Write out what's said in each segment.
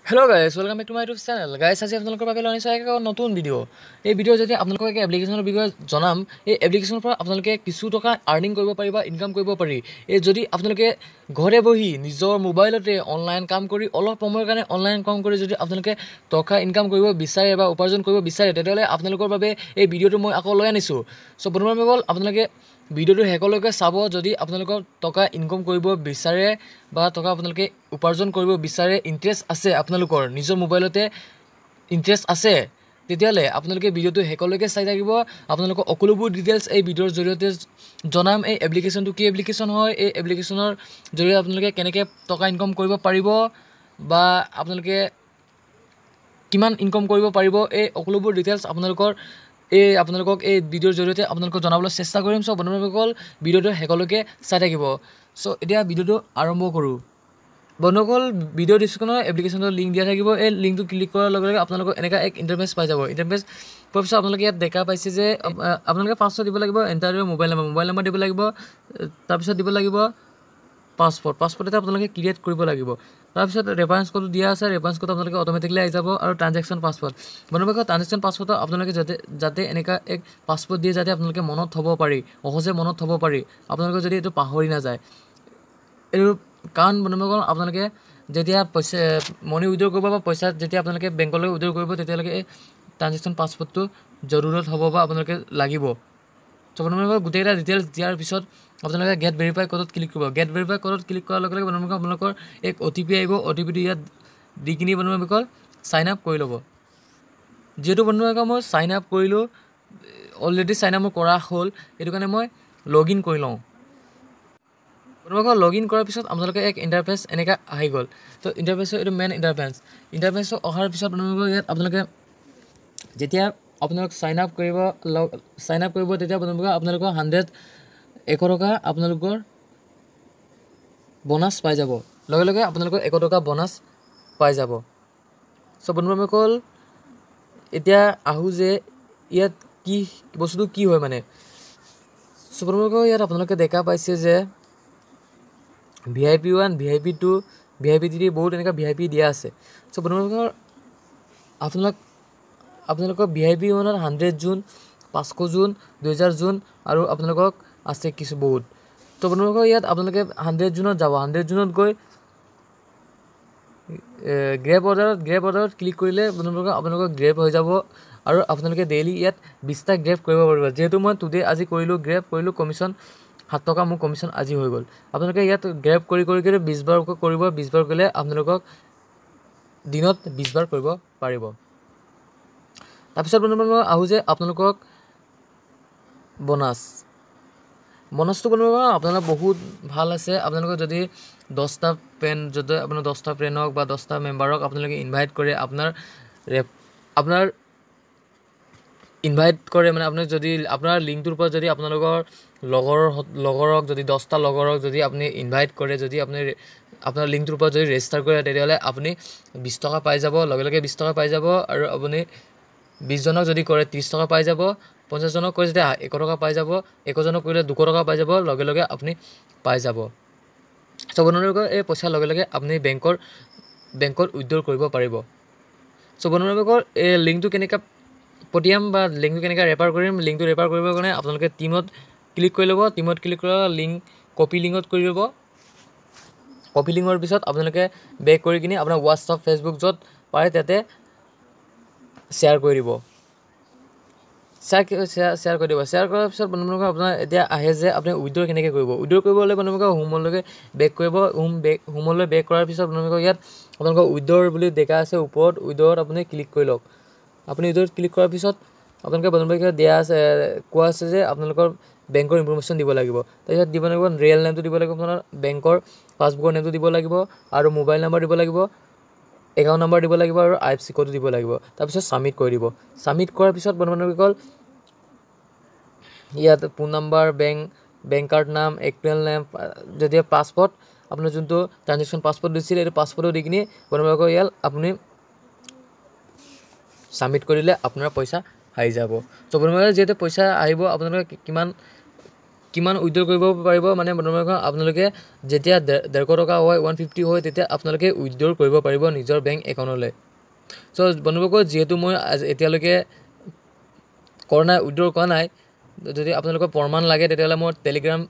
Hello guys, welcome back to my YouTube channel. Guys, আজি আপোনালোকৰ বাবে লৈ আনিছো এক নতুন ভিডিও। এই ভিডিও যদি আপোনালোকক এক এপ্লিকেশনৰ বিষয়ে জনাম, এই এপ্লিকেশনৰ পৰা আপোনালোকে কিছু টকা আৰ্নিং কৰিব পাৰিবা, ইনকাম কৰিব পাৰি। এই যদি আপোনালোকে ঘৰে বহি নিজৰ মোবাইলতে অনলাইন কাম কৰি অলপ সময়ৰ কাৰণে অনলাইন কাম কৰি যদি আপোনালোকে টকা ইনকাম কৰিব বিচাৰে বা উপাৰ্জন কৰিব বিচাৰে, তেতিয়াহ'লে আপোনালোকৰ বাবে এই ভিডিওটো মই আকৌ লৈ আনিছো। সো বন্ধুসকল, আপোনালোকে ভিডিওটো শেষলৈকে চাব। যদি আপোনালোকৰ টকা ইনকাম কৰিব বিচাৰে বা টকা আপোনালোকে উপাৰ্জন কৰিব বিচাৰে, ইন্টাৰেষ্ট আছে, আপোনালোকৰ নিজৰ মোবাইলতে ইন্টাৰেষ্ট আছে, তেতিয়াহ'লে আপোনালোকে ভিডিওটো শেষলৈকে চাই থাকিব। আপোনালোকৰ সকলোবোৰ ডিটেইলছ এই ভিডিওৰ জৰিয়তে জনাম। এই এপ্লিকেশ্যনটো কি এপ্লিকেশ্যন হয়, এই এপ্লিকেশ্যনৰ জৰিয়তে আপোনালোকে কেনেকৈ টকা ইনকাম কৰিব পাৰিব বা আপোনালোকে কিমান ইনকাম কৰিব পাৰিব, এই সকলোবোৰ ডিটেইলছ আপোনালোকক এই ভিডিওৰ জৰিয়তে আপোনালোকক জনাবলৈ চেষ্টা কৰিম। সো বন্ধুসকল, ভিডিওটো শেষলৈকে চাই থাকিব। সো এতিয়া ভিডিওটো আৰম্ভ কৰোঁ। বন্ধুসকল, ভিডিও ডিছক্ৰিপশ্যনত এপ্লিকেশ্যনৰ লিংক দিয়া থাকিব। এই লিংকটো ক্লিক কৰাৰ লগে লগে আপোনালোকক এনেকুৱা এক ইণ্টাৰফেচ পাই যাব। ইণ্টাৰফেচ পোৱাৰ পিছত আপোনালোকে ইয়াত দেখা পাইছে যে আপোনালোকে ফাৰ্ষ্টত দিব লাগিব এণ্টাৰ ইউৰ মোবাইল নম্বৰ দিব লাগিব। তাৰপিছত দিব লাগিব পাছপৰ্ট এটা আপোনালোকে ক্ৰিয়েট কৰিব লাগিব। তাৰপিছত ৰেফাৰেঞ্চ কোডটো দিয়া আছে, ৰেফাৰেঞ্চ কোড আপোনালোকে অট'মেটিকলি আহি যাব। আৰু ট্ৰানজেকশ্যন পাছপৰ্ট, বন্ধুসকল, ট্ৰানজেকশ্যন পাছপৰ্টত আপোনালোকে যাতে এনেকুৱা এক পাছপৰ্ট দিয়ে যাতে আপোনালোকে মনত থ'ব পাৰি, সহজে মনত থ'ব পাৰি, আপোনালোকে যদি এইটো পাহৰি নাযায়। এইটো কাৰণ বন্ধুসকল, আপোনালোকে যেতিয়া পইচা মানি উইড্ৰ কৰিব বা পইচা যেতিয়া আপোনালোকে বেংকলৈ উইড্ৰ কৰিব, তেতিয়ালৈকে এই ট্ৰানজেকশ্যন পাছপৰ্টটো জৰুৰত হ'ব বা আপোনালোকে লাগিব। চ' বন্ধুসকল, গোটেইকেইটা ডিটেইলছ দিয়াৰ পিছত আপোনালোকে গেট ভেৰিফাই ক'ডত ক্লিক কৰিব। গেট ভেৰিফাই ক'ডত ক্লিক কৰাৰ লগে লগে বন্ধুসকল আপোনালোকৰ এক OTP আহিব। OTPটো ইয়াত দি কিনি বন্ধুসকল চাইন আপ কৰি ল'ব। যিহেতু বন্ধুসকল মই চাইন আপ কৰিলোঁ, অলৰেডি চাইন আপ মোৰ কৰা হ'ল, সেইটো কাৰণে মই লগ ইন কৰি লওঁ। বন্ধুসকল, লগ ইন কৰাৰ পিছত আপোনালোকে এক ইণ্টাৰফেচ এনেকৈ আহি গ'ল। তো ইণ্টাৰফেচৰ এইটো মেইন ইণ্টাৰফেচটো অহাৰ পিছত বন্ধুসকল ইয়াত আপোনালোকে যেতিয়া আপোনালোক চাইন আপ কৰিব তেতিয়া বন্ধুসকল আপোনালোকৰ 100 টকা আপোনালোকৰ বনাছ পাই যাব। লগে লগে আপোনালোকৰ 1 টকা বনাছ পাই যাব। চ' বন্ধুসকল, এতিয়া আহোঁ যে ইয়াত কি বস্তুটো কি হয় মানে। চ' বন্ধুসকল, ইয়াত আপোনালোকে দেখা পাইছে যে VIP 1, VIP 2, VIP 3 বহুত এনেকুৱা VIP দিয়া আছে। চ' বন্ধুসকল, আপোনালোকক VIP 1ত 100 জুন, 500 জুন, 2000 জুন আৰু আপোনালোকক আছে কিছু বহুত। তো বন্ধুসকল, ইয়াত আপোনালোকে 100 জুনত যাব। 100 জুনত গৈ গ্ৰেপ অৰ্ডাৰত ক্লিক কৰিলে বন্ধুসকল আপোনালোকৰ গ্ৰেপ হৈ যাব আৰু আপোনালোকে ডেইলি ইয়াত 20টা গ্ৰেপ কৰিব পাৰিব। যিহেতু মই আজি কৰিলোঁ কমিশ্যন 7 টকা মোৰ কমিশ্যন আজি হৈ গ'ল। আপোনালোকে ইয়াত গ্ৰেপ কৰি 20 বাৰ কৰিব। 20 বাৰ কৰিলে আপোনালোকক দিনত 20 বাৰ কৰিব পাৰিব। তাৰপিছত বন্ধুসকল আহোঁ যে আপোনালোকক বনাছটো বন্ধুসকল আপোনালোকৰ বহুত ভাল আছে। আপোনালোকৰ যদি 10টা ফ্ৰেণ্ডক বা 10টা মেম্বাৰক আপোনালোকে ইনভাইট কৰে, মানে আপোনাক যদি আপোনাৰ লিংকটোৰ পৰা যদি আপোনালোকৰ লগৰক যদি 10টা লগৰক যদি আপুনি ইনভাইট কৰে, যদি আপুনি আপোনাৰ লিংকটোৰ পৰা যদি ৰেজিষ্টাৰ কৰে, তেতিয়াহ'লে আপুনি 20 টকা পাই যাব। লগে লগে 20 টকা পাই যাব। আৰু আপুনি 20 জনক যদি কৰে 30 টকা পাই যাব। 50 জনক কৰে যেতিয়া 1 টকা পাই যাব। 1 জনক কৰিলে 2 টকা পাই যাব। লগে লগে আপুনি পাই যাব। চ' বন্ধুসকল, এই পইচাৰ লগে লগে আপুনি বেংকত উইথড্ৰ কৰিব পাৰিব। চ' বন্ধুসকল, এই লিংকটো কেনেকৈ পঠিয়াম বা লিংকটো কেনেকৈ ৰেফাৰ কৰিম, লিংকটো ৰেফাৰ কৰিবৰ কাৰণে আপোনালোকে টিমত ক্লিক কৰি ল'ব। টিমত ক্লিক কৰা কপি লিংকত কৰি ল'ব। কপি লিংকৰ পিছত আপোনালোকে বেক কৰি কিনি আপোনাৰ হোৱাটছআপ, ফেচবুক য'ত পাৰে তাতে শ্বেয়াৰ কৰি দিব। শ্বেয়াৰ কৰি দিব। শ্বেয়াৰ কৰাৰ পিছত বন্ধুসকল আপোনাৰ এতিয়া আহে যে আপুনি উইথড্ৰ কেনেকৈ কৰিব। উইথড্ৰ কৰিবলৈ বন্ধুসকল হোমলৈকে বেক কৰিব। হোমলৈ বেক কৰাৰ পিছত বন্ধুসকল ইয়াত আপোনালোকৰ উইথড্ৰ বুলি দেখা আছে ওপৰত। উইথড্ৰত আপুনি ক্লিক কৰি লওক। আপুনি উইথড্ৰত ক্লিক কৰাৰ পিছত আপোনালোকে বন্ধুসকল কোৱা আছে যে আপোনালোকৰ বেংকৰ ইনফৰমেশ্যন দিব লাগিব। তাৰপিছত দিব লাগিব ৰিয়েল নেমটো দিব লাগিব, আপোনাৰ বেংকৰ পাছবুকৰ নেমটো দিব লাগিব আৰু মোবাইল নাম্বাৰ দিব লাগিব, একাউণ্ট নাম্বাৰ দিব লাগিব আৰু IFSC কোডটো দিব লাগিব। তাৰপিছত ছাবমিট কৰি দিব। ছাবমিট কৰাৰ পিছত বন্ধুসকল ইয়াত ফোন নাম্বাৰ, বেংক কাৰ্ড নাম, এক্সুৱেল নেম, যদি পাছপৰ্ট আপোনাৰ যোনটো ট্ৰানজেকশ্যন পাছপৰ্ট দিছিলে এইটো পাছপৰ্টটো দি কিনি বন্ধুসকল ইয়াত আপুনি ছাবমিট কৰিলে আপোনাৰ পইচা আহি যাব। চ' বন্ধুসকল যিহেতু পইচা আহিব, আপোনালোকে কিমান উইথড্ৰ কৰিব পাৰিব মানে বন্ধুসকল আপোনালোকে যেতিয়া 150 টকা হয় 150 হয় তেতিয়া আপোনালোকে উইথড্ৰ কৰিব পাৰিব নিজৰ বেংক একাউণ্টলৈ সো বন্ধুসকল যেহেতু মই এতিয়ালৈকে কৰা উইথড্ৰ কৰা নাই যদি আপোনালোকৰ প্ৰমাণ লাগে তেতিয়াহ'লে মোৰ টেলিগ্ৰাম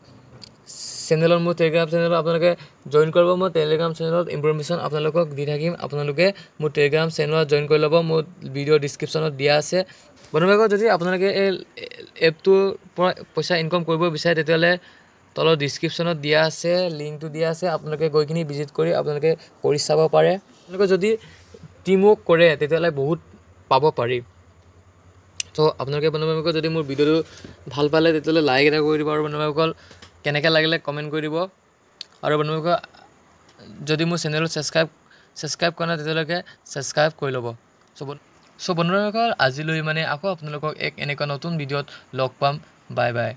চেনেলত আপোনালোকে জইন কৰিব মই টেলিগ্ৰাম চেনেলত ইনফৰমেশ্যন আপোনালোকক দি থাকিম আপোনালোকে মোৰ টেলিগ্ৰাম চেনেলত জইন কৰি ল'ব মোৰ ভিডিঅ' ডিছক্ৰিপশ্যনত দিয়া আছে বন্ধুসকল যদি আপোনালোকে এই এপটোৰ পৰা পইচা ইনকাম কৰিব বিচাৰে তেতিয়াহ'লে তলৰ ডিছক্ৰিপশ্যনত দিয়া আছে লিংকটো দিয়া আছে আপোনালোকে গৈ কিনি ভিজিট কৰি আপোনালোকে কৰি চাব পাৰে আপোনালোকে যদি টিমৱৰ্ক কৰে তেতিয়াহ'লে বহুত পাব পাৰি তো আপোনালোকে বন্ধুসকল যদি মোৰ ভিডিঅ'টো ভাল পালে তেতিয়াহ'লে লাইক এটা কৰি দিব আৰু বন্ধুসকল কেনেকৈ লাগিলে কমেণ্ট কৰি দিব আৰু বন্ধুসকল যদি মোৰ চেনেলত ছাবস্ক্ৰাইব কৰা নাই তেতিয়ালৈকে ছাবস্ক্ৰাইব কৰি ল'ব সো বন্ধুসকল আজিলৈ মানে আকৌ আপোনালোকক এক এনেকুৱা নতুন ভিডিঅ'ত লগ পাম বাই বাই